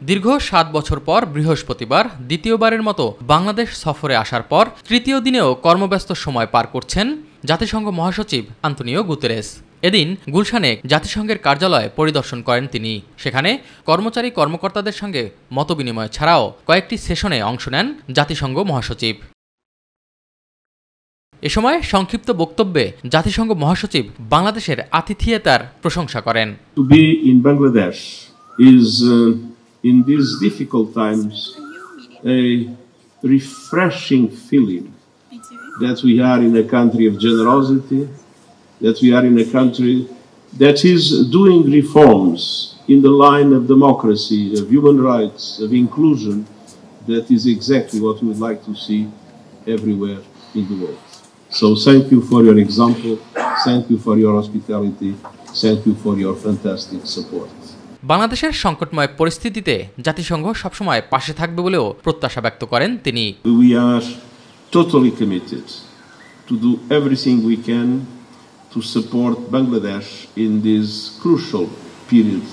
দীর্ঘ ৭ বছর পর বৃহস্পতিবার দ্বিতীয়বারের মতো বাংলাদেশ সফরে আসার পর তৃতীয় দিনেও কর্মব্যস্ত সময় পার করছেন জাতিসংঘ মহাসচিব আন্তোনিও গুতেরেস। এদিন গুলশানে জাতিসংঘের কার্যালয় পরিদর্শন করেন তিনি। সেখানে কর্মচারী-কর্মকর্তাদের সঙ্গে মতবিনিময় ছাড়াও কয়েকটি সেশনে অংশ নেন জাতিসংঘ মহাসচিব। এ সময় সংক্ষিপ্ত বক্তব্যে জাতিসংঘ মহাসচিব বাংলাদেশের আতিথেয়তার প্রশংসা করেন। To be in Bangladesh is in these difficult times a refreshing feeling that we are in a country of generosity, that we are in a country that is doing reforms in the line of democracy, of human rights, of inclusion. That is exactly what we would like to see everywhere in the world. So thank you for your example, thank you for your hospitality, thank you for your fantastic support. বাংলাদেশের সংকটময় পরিস্থিতিতে জাতিসংঘ সবসময় পাশে থাকবে বলেও প্রত্যাশা ব্যক্ত করেন তিনি। We are totally committed to do everything we can to support Bangladesh in this crucial period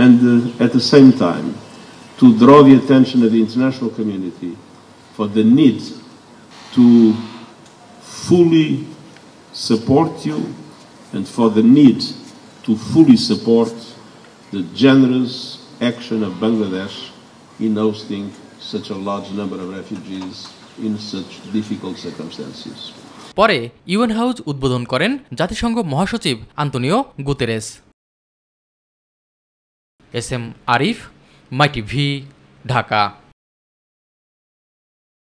and at the same time to draw the attention of the international community for the need to fully support you and for the need to fully support the generous action of Bangladesh in hosting such a large number of refugees in such difficult circumstances. পরে UN house উদ্বোধন করেন জাতিসংঘ মহাসচিব Antonio Guterres. S M Arif, my TV, Dhaka.